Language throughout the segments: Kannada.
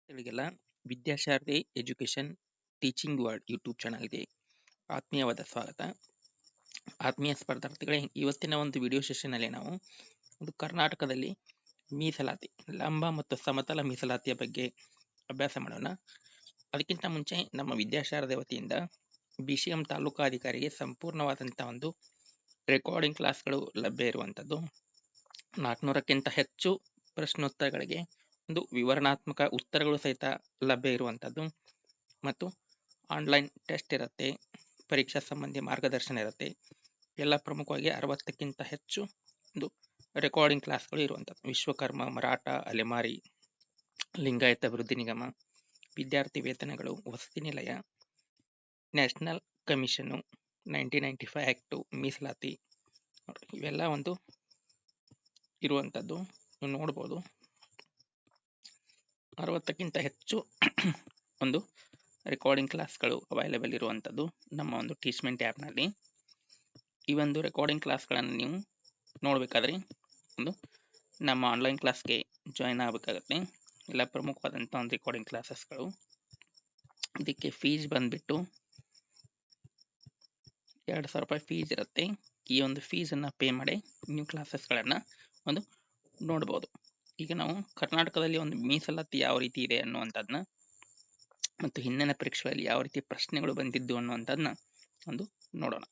ಗಳಿಗೆಲ್ಲ ವಿದ್ಯಾಶಾರದಿ ಎಜುಕೇಶನ್ ಟೀಚಿಂಗ್ ವರ್ಲ್ಡ್ ಯೂಟ್ಯೂಬ್ ಚಾನಲ್ಗೆ ಆತ್ಮೀಯವಾದ ಸ್ವಾಗತ. ಆತ್ಮೀಯ ಸ್ಪರ್ಧಾರ್ಥಿಗಳೇ, ಇವತ್ತಿನ ಒಂದು ವಿಡಿಯೋ ಸೆಷನ್ನಲ್ಲಿ ನಾವು ಒಂದು ಕರ್ನಾಟಕದಲ್ಲಿ ಮೀಸಲಾತಿ, ಲಂಬ ಮತ್ತು ಸಮತಲ ಮೀಸಲಾತಿಯ ಬಗ್ಗೆ ಅಭ್ಯಾಸ ಮಾಡೋಣ. ಅದಕ್ಕಿಂತ ಮುಂಚೆ ನಮ್ಮ ವಿದ್ಯಾಶಾರದಿ ವತಿಯಿಂದ BCM ತಾಲೂಕಾಧಿಕಾರಿಗೆ ಸಂಪೂರ್ಣವಾದಂಥ ಒಂದು ರೆಕಾರ್ಡಿಂಗ್ ಕ್ಲಾಸ್ಗಳು ಲಭ್ಯ ಇರುವಂಥದ್ದು. 400ಕ್ಕಿಂತ ಹೆಚ್ಚು ಪ್ರಶ್ನೋತ್ತರಗಳಿಗೆ ಒಂದು ವಿವರಣಾತ್ಮಕ ಉತ್ತರಗಳು ಸಹಿತ ಲಭ್ಯ ಇರುವಂಥದ್ದು ಮತ್ತು ಆನ್ಲೈನ್ ಟೆಸ್ಟ್ ಇರುತ್ತೆ, ಪರೀಕ್ಷಾ ಸಂಬಂಧಿ ಮಾರ್ಗದರ್ಶನ ಇರುತ್ತೆ. ಎಲ್ಲ ಪ್ರಮುಖವಾಗಿ 60ಕ್ಕಿಂತ ಹೆಚ್ಚು ಒಂದು ರೆಕಾರ್ಡಿಂಗ್ ಕ್ಲಾಸ್ಗಳು ಇರುವಂಥದ್ದು. ವಿಶ್ವಕರ್ಮ, ಮರಾಠ, ಅಲೆಮಾರಿ, ಲಿಂಗಾಯತ ಅಭಿವೃದ್ಧಿ ನಿಗಮ, ವಿದ್ಯಾರ್ಥಿ ವೇತನಗಳು, ವಸತಿ ನಿಲಯ, ನ್ಯಾಷನಲ್ ಕಮಿಷನು, 1995 ಆ್ಯಕ್ಟು, ಮೀಸಲಾತಿ, ಇವೆಲ್ಲ ಒಂದು ಇರುವಂಥದ್ದು ನೀವು ನೋಡ್ಬೋದು. 60ಕ್ಕಿಂತ ಹೆಚ್ಚು ಒಂದು ರೆಕಾರ್ಡಿಂಗ್ ಕ್ಲಾಸ್ಗಳು ಅವೈಲೇಬಲ್ ಇರುವಂಥದ್ದು ನಮ್ಮ ಒಂದು ಟೀಚ್ಮೆಂಟ್ ಆ್ಯಪ್ನಲ್ಲಿ. ಈ ಒಂದು ರೆಕಾರ್ಡಿಂಗ್ ಕ್ಲಾಸ್ಗಳನ್ನು ನೀವು ನೋಡಬೇಕಾದ್ರೆ ಒಂದು ನಮ್ಮ ಆನ್ಲೈನ್ ಕ್ಲಾಸ್ಗೆ ಜಾಯ್ನ್ ಆಗಬೇಕಾಗತ್ತೆ. ಎಲ್ಲ ಪ್ರಮುಖವಾದಂಥ ಒಂದು ರೆಕಾರ್ಡಿಂಗ್ ಕ್ಲಾಸಸ್ಗಳು. ಇದಕ್ಕೆ ಫೀಸ್ ಬಂದುಬಿಟ್ಟು 2,000 ರೂಪಾಯಿ ಫೀಸ್ ಇರುತ್ತೆ. ಈ ಒಂದು ಫೀಸನ್ನು ಪೇ ಮಾಡಿ ನೀವು ಕ್ಲಾಸಸ್ಗಳನ್ನು ಒಂದು ನೋಡ್ಬೋದು. ಈಗ ನಾವು ಕರ್ನಾಟಕದಲ್ಲಿ ಒಂದು ಮೀಸಲಾತಿ ಯಾವ ರೀತಿ ಇದೆ ಅನ್ನುವಂಥದ್ದನ್ನ ಮತ್ತು ಹಿಂದಿನ ಪರೀಕ್ಷೆಗಳಲ್ಲಿ ಯಾವ ರೀತಿ ಪ್ರಶ್ನೆಗಳು ಬಂದಿದ್ದು ಅನ್ನುವಂಥದ್ದನ್ನ ಒಂದು ನೋಡೋಣ.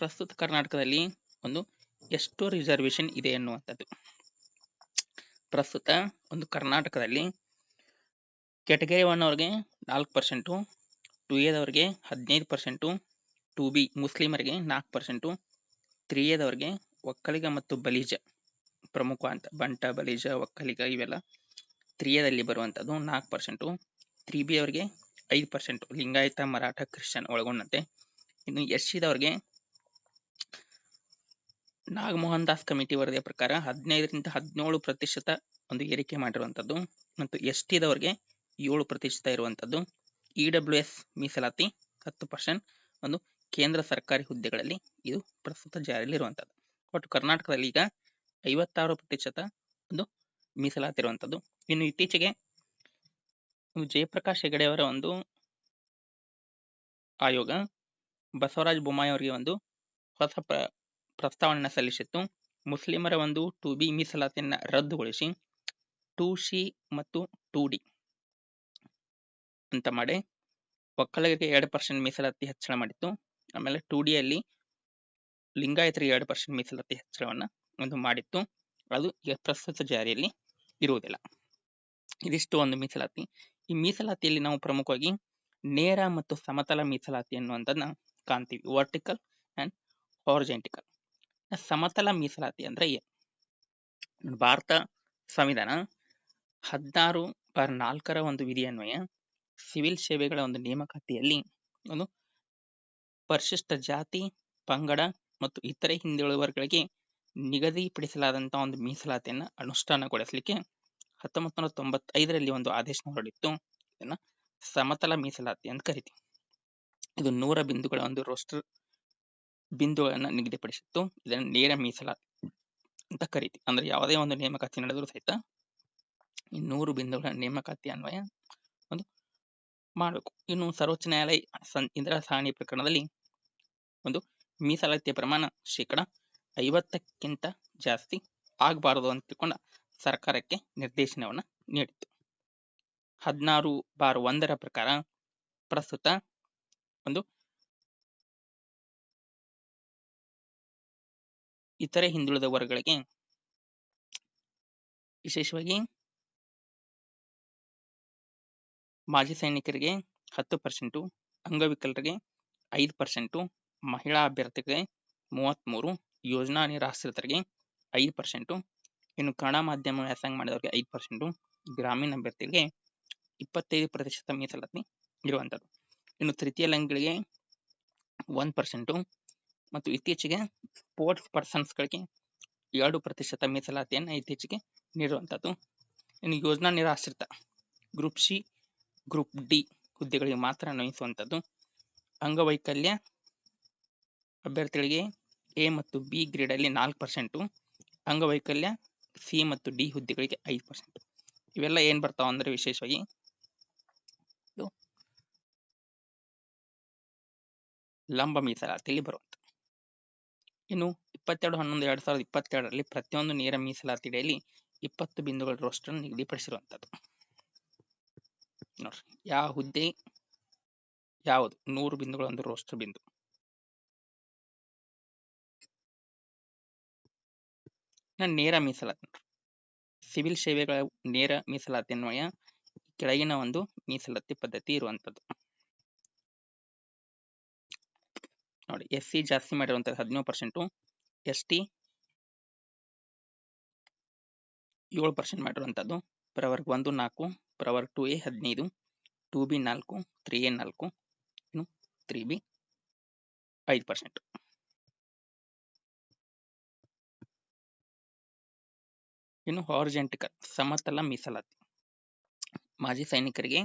ಪ್ರಸ್ತುತ ಕರ್ನಾಟಕದಲ್ಲಿ ಒಂದು ಎಷ್ಟು ರಿಸರ್ವೇಶನ್ ಇದೆ ಅನ್ನುವಂಥದ್ದು. ಪ್ರಸ್ತುತ ಒಂದು ಕರ್ನಾಟಕದಲ್ಲಿ ಕ್ಯಾಟಗರಿ 1 ಅವ್ರಿಗೆ 4%, 2A 15%, 2B ಮುಸ್ಲಿಮರಿಗೆ 4%, 3A ಒಕ್ಕಲಿಗ ಮತ್ತು ಬಲಿಜ ಪ್ರಮುಖ ಅಂತ ಬಂಟ, ಬಲಿಜ, ಒಕ್ಕಲಿಗ ಇವೆಲ್ಲ 3A ಬರುವಂಥದ್ದು 4%, 3B 5%, ಲಿಂಗಾಯತ, ಮರಾಠ, ಕ್ರಿಶ್ಚಿಯನ್ ಒಳಗೊಂಡಂತೆ. ಇನ್ನು SC ನಾಗಮೋಹನ್ ದಾಸ್ ಕಮಿಟಿ ವರದಿಯ ಪ್ರಕಾರ 15ರಿಂದ 17% ಒಂದು ಏರಿಕೆ ಮಾಡಿರುವಂಥದ್ದು ಮತ್ತು ST 7% ಇರುವಂಥದ್ದು. EWS ಮೀಸಲಾತಿ 10% ಒಂದು ಕೇಂದ್ರ ಸರ್ಕಾರಿ ಹುದ್ದೆಗಳಲ್ಲಿ ಇದು ಪ್ರಸ್ತುತ ಜಾರಿಯಲ್ಲಿ ಇರುವಂಥದ್ದು. ಒಟ್ಟು ಕರ್ನಾಟಕದಲ್ಲಿ ಈಗ 56% ಒಂದು ಮೀಸಲಾತಿ ಇರುವಂಥದ್ದು. ಇನ್ನು ಇತ್ತೀಚೆಗೆ ಜಯಪ್ರಕಾಶ್ ಹೆಗಡೆ ಅವರ ಒಂದು ಆಯೋಗ ಬಸವರಾಜ ಬೊಮ್ಮಾಯಿ ಅವರಿಗೆ ಒಂದು ಹೊಸ ಪ್ರಸ್ತಾವನೆಯನ್ನು ಸಲ್ಲಿಸಿತ್ತು. ಮುಸ್ಲಿಮರ ಒಂದು 2B ಮೀಸಲಾತಿಯನ್ನು ರದ್ದುಗೊಳಿಸಿ 2C ಮತ್ತು 2D ಅಂತ ಮಾಡಿ ಒಕ್ಕಲಿಗರಿಗೆ 2% ಮೀಸಲಾತಿ ಹೆಚ್ಚಳ ಮಾಡಿತ್ತು. ಆಮೇಲೆ 2D ಲಿಂಗಾಯತರಿಗೆ 2% ಮೀಸಲಾತಿ ಹೆಚ್ಚಳವನ್ನು ಒಂದು ಮಾಡಿತ್ತು. ಅದು ಈಗ ಪ್ರಸ್ತುತ ಜಾರಿಯಲ್ಲಿ ಇರುವುದಿಲ್ಲ. ಇದಿಷ್ಟು ಒಂದು ಮೀಸಲಾತಿ. ಈ ಮೀಸಲಾತಿಯಲ್ಲಿ ನಾವು ಪ್ರಮುಖವಾಗಿ ನೇರ ಮತ್ತು ಸಮತಲ ಮೀಸಲಾತಿ ಅನ್ನುವಂಥದ್ದನ್ನ ಕಾಣ್ತೀವಿ. Vertical and horizontal. ಸಮತಲ ಮೀಸಲಾತಿ ಅಂದ್ರೆ ಏನು? ಭಾರತ ಸಂವಿಧಾನ 16/4 ಒಂದು ವಿಧಿಯನ್ವಯ ಸಿವಿಲ್ ಸೇವೆಗಳ ಒಂದು ನೇಮಕಾತಿಯಲ್ಲಿ ಒಂದು ಪರಿಶಿಷ್ಟ ಜಾತಿ, ಪಂಗಡ ಮತ್ತು ಇತರೆ ಹಿಂದುಳಿದ ವರ್ಗಗಳಿಗೆ ನಿಗದಿಪಡಿಸಲಾದಂತಹ ಒಂದು ಮೀಸಲಾತಿಯನ್ನು ಅನುಷ್ಠಾನಗೊಳಿಸಲಿಕ್ಕೆ 1995 ಒಂದು ಆದೇಶ ಹೊರಡಿತ್ತು. ಇದನ್ನ ಸಮತಲ ಮೀಸಲಾತಿ ಅಂತ ಕರಿತೀವಿ. ಇದು 100 ಬಿಂದುಗಳ ಒಂದು ರೋಸ್ಟರ್ ಬಿಂದುಗಳನ್ನು ನಿಗದಿಪಡಿಸಿತ್ತು. ಇದನ್ನು ನೇರ ಮೀಸಲಾತಿ ಅಂತ ಕರಿತೀವಿ. ಅಂದ್ರೆ ಯಾವುದೇ ಒಂದು ನೇಮಕಾತಿ ನಡೆದರೂ ಸಹಿತ ಈ 100 ಬಿಂದುಗಳ ನೇಮಕಾತಿ ಅನ್ವಯ ಒಂದು ಮಾಡಬೇಕು. ಇನ್ನು ಸರ್ವೋಚ್ಚ ನ್ಯಾಯಾಲಯ ಇಂದಿರಾ ಸಾಹನಿ ಪ್ರಕರಣದಲ್ಲಿ ಒಂದು ಮೀಸಲಾತಿಯ ಪ್ರಮಾಣ 50%ಕ್ಕಿಂತ ಜಾಸ್ತಿ ಆಗಬಾರದು ಅಂತ ತಿಳ್ಕೊಂಡ ಸರ್ಕಾರಕ್ಕೆ ನಿರ್ದೇಶನವನ್ನು ನೀಡಿತು. 16/1 ಪ್ರಕಾರ ಪ್ರಸ್ತುತ ಒಂದು ಇತರೆ ಹಿಂದುಳಿದ ವರ್ಗಗಳಿಗೆ ವಿಶೇಷವಾಗಿ ಮಾಜಿ ಸೈನಿಕರಿಗೆ 10%, ಅಂಗವಿಕಲರಿಗೆ 5%, ಮಹಿಳಾ ಅಭ್ಯರ್ಥಿಗಳಿಗೆ 33%, ಯೋಜನಾ ನಿರಾಶ್ರಿತರಿಗೆ 5%, ಇನ್ನು ಕನ್ನಡ ಮಾಧ್ಯಮ ವ್ಯಾಸಂಗ ಮಾಡಿದವರಿಗೆ 5%, ಗ್ರಾಮೀಣ ಅಭ್ಯರ್ಥಿಗಳಿಗೆ 25% ಮೀಸಲಾತಿ ಇರುವಂಥದ್ದು. ಇನ್ನು ತೃತೀಯ ಲಿಂಗಿಗಳಿಗೆ 1% ಮತ್ತು ಇತ್ತೀಚೆಗೆ ಸ್ಪೋರ್ಟ್ಸ್ ಪರ್ಸನ್ಸ್ಗಳಿಗೆ 2% ಮೀಸಲಾತಿಯನ್ನು ಇತ್ತೀಚೆಗೆ ನೀಡುವಂಥದ್ದು. ಇನ್ನು ಯೋಜನಾ ನಿರಾಶ್ರಿತ ಗ್ರೂಪ್ C, ಗ್ರೂಪ್ D ಹುದ್ದೆಗಳಿಗೆ ಮಾತ್ರ ಅನ್ವಯಿಸುವಂಥದ್ದು. ಅಂಗವೈಕಲ್ಯ ಅಭ್ಯರ್ಥಿಗಳಿಗೆ A ಮತ್ತು B ಗ್ರೇಡಲ್ಲಿ 4%, ಅಂಗವೈಕಲ್ಯ ಸಿ ಮತ್ತು ಡಿ ಹುದ್ದೆಗಳಿಗೆ 5%. ಇವೆಲ್ಲ ಏನು ಬರ್ತಾವ ಅಂದರೆ ವಿಶೇಷವಾಗಿ ಇದು ಲಂಬ ಮೀಸಲಾತಿಯಲ್ಲಿ ಬರುವಂಥ. ಇನ್ನು 22/11/2022ರಲ್ಲಿ ಪ್ರತಿಯೊಂದು ನೇರ ಮೀಸಲಾತಿ ಅಡಿಯಲ್ಲಿ 20 ಬಿಂದುಗಳ ರೋಸ್ಟರ್ ನಿಗದಿಪಡಿಸಿರುವಂಥದ್ದು. ನೋಡ್ರಿ ಯಾವ ಹುದ್ದೆ ಯಾವುದು 100 ಬಿಂದುಗಳ ಒಂದು ರೋಸ್ಟರ್ ಬಿಂದು. ನೇರ ಮೀಸಲಾತಿ ನೋಡ್ರಿ, ಸಿವಿಲ್ ಸೇವೆಗಳ ನೇರ ಮೀಸಲಾತಿ ಅನ್ವಯ ಕೆಳಗಿನ ಒಂದು ಮೀಸಲಾತಿ ಪದ್ಧತಿ ಇರುವಂಥದ್ದು. ನೋಡಿ, SC ಜಾಸ್ತಿ ಮಾಡಿರುವಂಥದ್ದು 17%, ST 7% ಮಾಡಿರುವಂಥದ್ದು, ಪ್ರವರ್ಗ 1 4, ಪ್ರವರ್ಗ 2A 15, 2B 4, 3A 4, ಇನ್ನು 3B 5%. ಇನ್ನು ಹಾರಿಜಾಂಟಲ್ ಸಮತಲ ಮೀಸಲಾತಿ ಮಾಜಿ ಸೈನಿಕರಿಗೆ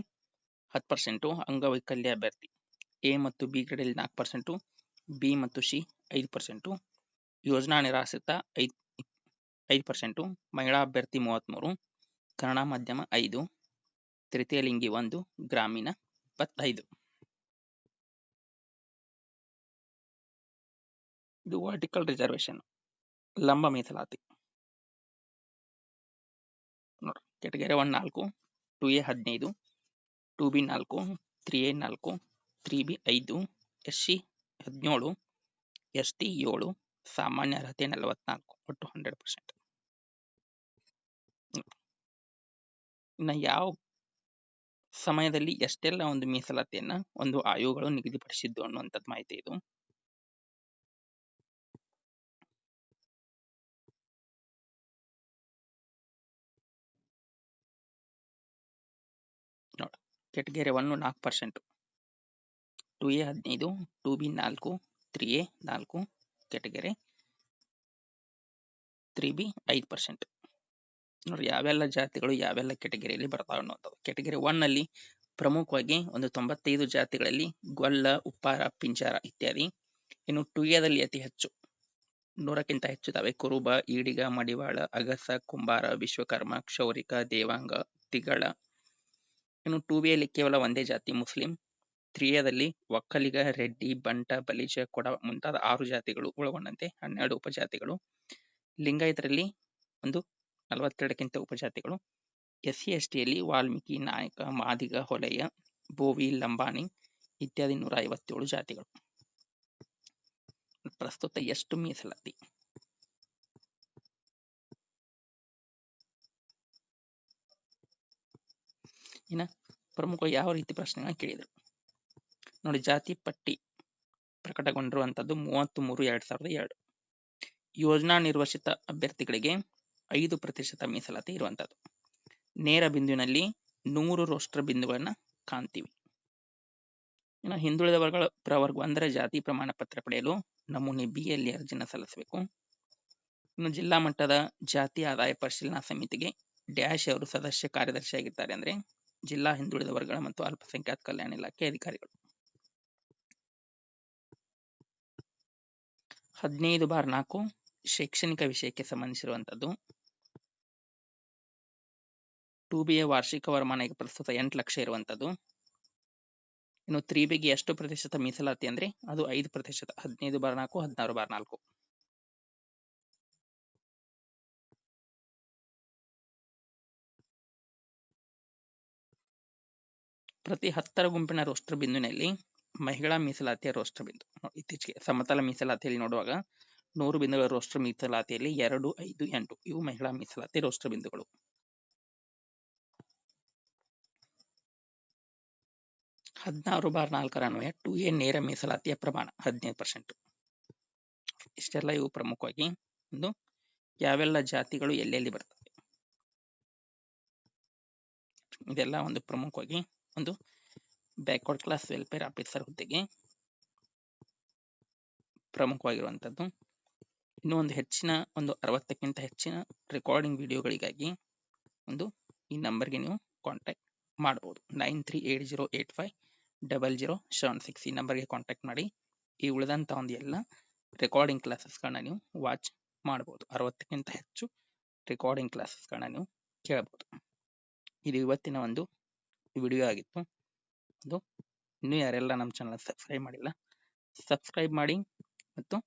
10%, ಅಂಗವೈಕಲ್ಯ ಅಭ್ಯರ್ಥಿ ಎ ಮತ್ತು ಬಿ ಗ್ರೇಡಲ್ಲಿ 4%, ಬಿ ಮತ್ತು ಸಿ 5%, ಯೋಜನಾ ನಿರಾಶ್ರಿತ 5%, ಮಹಿಳಾ ಅಭ್ಯರ್ಥಿ 33, ಕನ್ನಡ ಮಾಧ್ಯಮ 5, ತೃತೀಯ ಲಿಂಗಿ 1, ಗ್ರಾಮೀಣ 25. ಇದು ವರ್ಟಿಕಲ್ ರಿಸರ್ವೇಶನ್ ಲಂಬ ಮೀಸಲಾತಿ ನೋಡ್ರಿ, category 1 4, 2A 15, 2B 4, 3A 4, 3B 5, SC 17, ST 7, ಸಾಮಾನ್ಯ ಅರ್ಹತೆ 44, ಒಟ್ಟು 100%. ಇನ್ನು ಯಾವ ಸಮಯದಲ್ಲಿ ಎಷ್ಟೆಲ್ಲ ಒಂದು ಮೀಸಲಾತಿಯನ್ನ ಒಂದು ಆಯೋಗಗಳು ನಿಗದಿಪಡಿಸಿದ್ದು ಅನ್ನುವಂಥದ್ದು ಮಾಹಿತಿ ಇದು. ನೋಡಿ, category 1 4%, 2A 15, 2B 4, 3A 4, category 3B 5%. ನೋಡಿ ಯಾವೆಲ್ಲ ಜಾತಿಗಳು ಯಾವೆಲ್ಲ ಕೆಟಗರಿಯಲ್ಲಿ ಬರ್ತಾವೆ ಅನ್ನೋದು. ಕೆಟಗರಿ 1 ಅಲ್ಲಿ ಪ್ರಮುಖವಾಗಿ ಒಂದು 95 ಜಾತಿಗಳಲ್ಲಿ ಗೊಲ್ಲ, ಉಪ್ಪಾರ, ಪಿಂಜಾರ ಇತ್ಯಾದಿ. ಇನ್ನು 2Aದಲ್ಲಿ ಅತಿ ಹೆಚ್ಚು 100ಕ್ಕಿಂತ ಹೆಚ್ಚು ಇದಾವೆ ಕುರುಬ, ಈಡಿಗ, ಮಡಿವಾಳ, ಅಗಸ, ಕುಂಬಾರ, ವಿಶ್ವಕರ್ಮ, ಕ್ಷೌರಿಕ, ದೇವಾಂಗ, ತಿಗಳ. ಇನ್ನು 2Bಯಲ್ಲಿ ಕೇವಲ ಒಂದೇ ಜಾತಿ ಮುಸ್ಲಿಂ. 3Aದಲ್ಲಿ ಒಕ್ಕಲಿಗ, ರೆಡ್ಡಿ, ಬಂಟ, ಬಲಿಜ, ಕೊಡ ಮುಂತಾದ 6 ಜಾತಿಗಳು ಒಳಗೊಂಡಂತೆ 12 ಉಪಜಾತಿಗಳು. ಲಿಂಗಾಯತರಲ್ಲಿ ಒಂದು 42ಕ್ಕಿಂತ ಉಪಜಾತಿಗಳು. SC STಯಲ್ಲಿ ವಾಲ್ಮೀಕಿ, ನಾಯಕ, ಮಾದಿಗ, ಹೊಲೆಯ, ಬೋವಿ, ಲಂಬಾಣಿ ಇತ್ಯಾದಿ 157 ಜಾತಿಗಳು. ಪ್ರಸ್ತುತ ಎಷ್ಟು ಮೀಸಲಾತಿ? ಇನ್ನು ಪ್ರಮುಖ ಯಾವ ರೀತಿ ಪ್ರಶ್ನೆಗಳನ್ನ ಕೇಳಿದರು ನೋಡಿ. ಜಾತಿ ಪಟ್ಟಿ ಪ್ರಕಟಗೊಂಡಿರುವಂಥದ್ದು 33/2002. ಯೋಜನಾ ನಿರ್ವಸಿತ ಅಭ್ಯರ್ಥಿಗಳಿಗೆ 5% ಮೀಸಲಾತಿ ಇರುವಂಥದ್ದು. ನೇರ ಬಿಂದುವಿನಲ್ಲಿ 100 ರೋಸ್ಟರ್ ಬಿಂದುಗಳನ್ನ ಕಾಣ್ತೀವಿ. ಇನ್ನು ಹಿಂದುಳಿದ ವರ್ಗಗಳ ಪ್ರವರ್ಗ 1ರ ಜಾತಿ ಪ್ರಮಾಣ ಪತ್ರ ಪಡೆಯಲು ನಮೂನೆ B ಯಲ್ಲಿ ಅರ್ಜಿನ ಸಲ್ಲಿಸಬೇಕು. ಇನ್ನು ಜಿಲ್ಲಾ ಮಟ್ಟದ ಜಾತಿ ಆದಾಯ ಪರಿಶೀಲನಾ ಸಮಿತಿಗೆ ಡ್ಯಾಶ್ ಅವರು ಸದಸ್ಯ ಕಾರ್ಯದರ್ಶಿಯಾಗಿರ್ತಾರೆ. ಅಂದ್ರೆ ಜಿಲ್ಲಾ ಹಿಂದುಳಿದ ವರ್ಗಗಳ ಮತ್ತು ಅಲ್ಪಸಂಖ್ಯಾತ ಕಲ್ಯಾಣ ಇಲಾಖೆ ಅಧಿಕಾರಿಗಳು. 15/4 ಶೈಕ್ಷಣಿಕ ವಿಷಯಕ್ಕೆ ಸಂಬಂಧಿಸಿರುವಂತದ್ದು. 2Bಯ ವಾರ್ಷಿಕ ವರಮಾನ ಈಗ ಪ್ರಸ್ತುತ 8 ಲಕ್ಷ ಇರುವಂತದ್ದು. ಇನ್ನು 3Bಗೆ ಎಷ್ಟು ಪ್ರತಿಶತ ಮೀಸಲಾತಿ ಅಂದ್ರೆ ಅದು 5%. 15/4, 16/4. ಪ್ರತಿ 10ರ ಗುಂಪಿನ ರೋಸ್ಟರ್ ಬಿಂದುವಿನಲ್ಲಿ ಮಹಿಳಾ ಮೀಸಲಾತಿಯ ರೋಸ್ಟರ್ ಬಿಂದು. ಇತ್ತೀಚೆಗೆ ಸಮತಲ ಮೀಸಲಾತಿಯಲ್ಲಿ ನೋಡುವಾಗ 100 ಬಿಂದುಗಳ ರೋಸ್ಟರ್ ಮೀಸಲಾತಿಯಲ್ಲಿ 2, 5, 8 ಇವು ಮಹಿಳಾ ಮೀಸಲಾತಿ ರೋಸ್ಟರ್ ಬಿಂದುಗಳು. 16/4 ಅನ್ವಯ 2A ನೇರ ಮೀಸಲಾತಿಯ ಪ್ರಮಾಣ 15%. ಇಷ್ಟೆಲ್ಲ ಇವು ಪ್ರಮುಖವಾಗಿ ಒಂದು ಯಾವೆಲ್ಲ ಜಾತಿಗಳು ಎಲ್ಲೆಲ್ಲಿ ಬರ್ತವೆ ಇದೆಲ್ಲ ಒಂದು ಪ್ರಮುಖವಾಗಿ ಒಂದು ಬ್ಯಾಕ್ವರ್ಡ್ ಕ್ಲಾಸ್ ವೆಲ್ಫೇರ್ ಆಫೀಸರ್ ಹುದ್ದೆಗೆ ಪ್ರಮುಖವಾಗಿರುವಂಥದ್ದು. ಇನ್ನೂ ಒಂದು ಹೆಚ್ಚಿನ ಒಂದು 60ಕ್ಕಿಂತ ಹೆಚ್ಚಿನ ರೆಕಾರ್ಡಿಂಗ್ ವಿಡಿಯೋಗಳಿಗಾಗಿ ಒಂದು ಈ ನಂಬರ್ಗೆ ನೀವು ಕಾಂಟ್ಯಾಕ್ಟ್ ಮಾಡಬಹುದು. 9380850076 ಈ ನಂಬರ್ಗೆ ಕಾಂಟ್ಯಾಕ್ಟ್ ಮಾಡಿ ಈ ಉಳಿದಂಥ ಒಂದು ಎಲ್ಲ ರೆಕಾರ್ಡಿಂಗ್ ಕ್ಲಾಸಸ್ಗಳನ್ನ ನೀವು ವಾಚ್ ಮಾಡಬಹುದು. 60ಕ್ಕಿಂತ ಹೆಚ್ಚು ರೆಕಾರ್ಡಿಂಗ್ ಕ್ಲಾಸಸ್ಗಳನ್ನ ನೀವು ಕೇಳಬಹುದು. ಇದು ಇವತ್ತಿನ ಒಂದು ವಿಡಿಯೋ ಆಗಿತ್ತು. ಅದು ಇನ್ನೂ ಯಾರೆಲ್ಲ ನಮ್ಮ ಚಾನಲ್ ಸಬ್ಸ್ಕ್ರೈಬ್ ಮಾಡಿಲ್ಲ, ಸಬ್ಸ್ಕ್ರೈಬ್ ಮಾಡಿ ಮತ್ತು